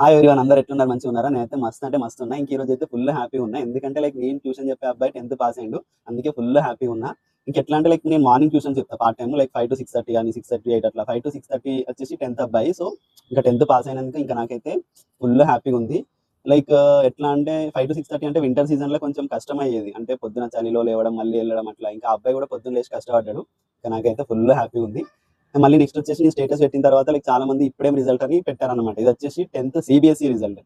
Hi everyone, అందరూ ఎట్లున్నారు? మంచిగా ఉన్నారా? నేనైతే మస్తు అంటే మస్తు ఉన్నా. ఈ రోజు అయితే ఫుల్ హ్యాపీ ఉన్నా. ఎందుకంటే నేను ట్యూషన్ చెప్పే అబ్బాయి 10th పాస్ అయ్యిండు. అందుకే ఫుల్ హ్యాపీ ఉన్నా. ఎట్లా అంటే నేను మార్నింగ్ ట్యూషన్ చెప్తా పార్ట్ టైమ్, 5-6:30 గాని, 6:30, 8 అట్లా. 5-6:30 వచ్చేసి 10th అబ్బాయి. సో ఇంకా 10th పాస్ అయినందుకు ఇంకా నాకైతే ఫుల్ హ్యాపీగా ఉంది. ఎట్లా అంటే 5-6:30 అంటే వింటర్ సీజన్లో కొంచెం కష్టం అయ్యేది. అంటే పొద్దున చలిలో లేవడం, మళ్ళీ వెళ్ళడం అట్లా. ఇంకా ఆ అబ్బాయి కూడా పొద్దున్న లేచి కష్టపడ్డాడు. ఇంకా నాకైతే ఫుల్ హ్యాపీ ఉంది. మళ్ళీ నెక్స్ట్ వచ్చేసి నేను స్టేటస్ పెట్టిన తర్వాత చాలా మంది ఇప్పుడేం రిజల్ట్ అని పెట్టారనమాట. ఇది వచ్చేసి 10th సిబిఎస్ఈ రిజల్ట్.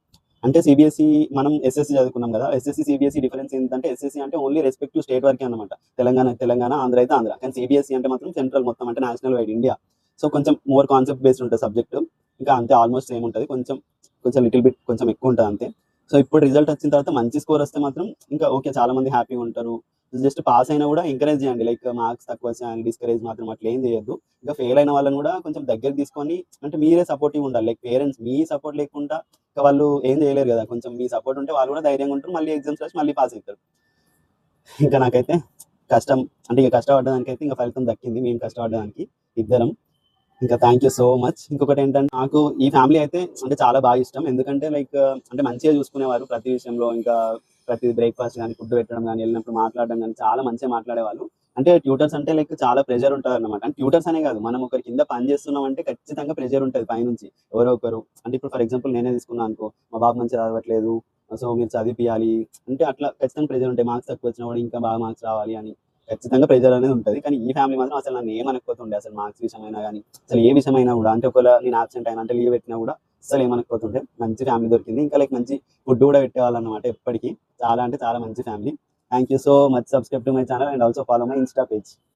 అంటే సిబిఎస్ఈ, మనం ఎస్ఎస్సి చదువుకున్నాం కదా. ఎస్ఎస్సి సిబిఎస్ఈ డిఫరెన్స్ ఏంటంటే, ఎస్ఎస్సి అంటే ఓన్లీ రెస్పెక్టివ్ స్టేట్ వరకే అనమాట. తెలంగాణ, ఆంధ్ర అయితే ఆంధ్ర. కానీ సిబిఎస్ఈ అంటే మాత్రం సెంట్రల్ మొత్తం, అంటే నేషనల్ వైడ్ ఇండియా. సో కొంచెం మోర్ కాన్సెప్ట్ బేస్డ్ ఉంటుంది సబ్జెక్ట్. ఇంకా అంతే, ఆల్మోస్ట్ సేమ్ ఉంటుంది. కొంచెం కొంచెం లిటిల్ బిట్ కొంచెం ఎక్కువ ఉంటుంది అంతే. సో ఇప్పుడు రిజల్ట్ వచ్చిన తర్వాత మంచి స్కోర్ వస్తే మాత్రం ఇంకా ఓకే, చాలా మంది హ్యాపీగా ఉంటారు. జస్ట్ పాస్ అయినా కూడా ఎంకరేజ్ చేయండి. మార్క్స్ తక్కువ వచ్చాయని డిస్కరేజ్ మాత్రం అట్లా ఏం చేయొద్దు. ఇంకా ఫెయిల్ అయిన వాళ్ళని కూడా కొంచెం దగ్గర తీసుకొని, అంటే మీరే సపోర్టివ్ ఉండాలి. పేరెంట్స్ మీ సపోర్ట్ లేకుండా ఇంకా వాళ్ళు ఏం చేయలేరు కదా. కొంచెం మీ సపోర్ట్ ఉంటే వాళ్ళు కూడా ధైర్యంగా ఉంటారు. మళ్ళీ ఎగ్జామ్స్ రాసి మళ్ళీ పాస్ అవుతారు. ఇంకా నాకైతే కష్టం, అంటే ఇక కష్టపడ్డదానికైతే ఇంకా ఫలితం దక్కింది. మేము కష్టపడ్డదానికి ఇద్దరం. ఇంకా థ్యాంక్ యూ సో మచ్. ఇంకొకటి ఏంటంటే, నాకు ఈ ఫ్యామిలీ అయితే అంటే చాలా బాగా ఇష్టం. ఎందుకంటే అంటే మంచిగా చూసుకునేవారు ప్రతి విషయంలో. ఇంకా ప్రతి బ్రేక్ఫాస్ట్ కానీ, ఫుడ్ పెట్టడం కానీ, వెళ్ళినప్పుడు మాట్లాడడం కానీ చాలా మంచిగా మాట్లాడేవాళ్ళు. అంటే ట్యూటర్స్ అంటే చాలా ప్రెషర్ ఉంటుంది అనమాట. అంటే ట్యూటర్స్ అనే కాదు, మనం ఒకరి కింద పని చేస్తున్నాం అంటే ఖచ్చితంగా ప్రెషర్ ఉంటుంది పైనుంచి ఎవరో ఒకరు. అంటే ఇప్పుడు ఫర్ ఎగ్జాంపుల్ నేనే తీసుకున్నాను అనుకో, మా బాబు మంచిగా చదవట్లేదు, సో మీరు చదివిపియాలి. అంటే అట్లా ఖచ్చితంగా ప్రెషర్ ఉంటాయి. మార్క్స్ తక్కువ వచ్చినా కూడా ఇంకా బాగా మార్క్స్ రావాలి అని ఖచ్చితంగా ప్రెషర్ అనేది ఉంటుంది. కానీ ఈ ఫ్యామిలీ మాత్రం అసలు నన్ను ఏమనకపోతుండే. అసలు మార్క్స్ విషయమైనా కానీ, అసలు ఏ విషయమైనా కూడా. అంటే ఒకవేళ నేను ఆబ్సెంట్ అయినా, అంటే లీవ్ పెట్టినా కూడా అసలు ఏమనకపోతుండే. మంచి ఫ్యామిలీ దొరికింది. ఇంకా మంచి ఫుడ్ కూడా పెట్టేవాళ్ళు అనమాట ఎప్పటికీ. చాలా అంటే చాలా మంచి family. Thank you so much. Subscribe to my channel and also follow my Insta page.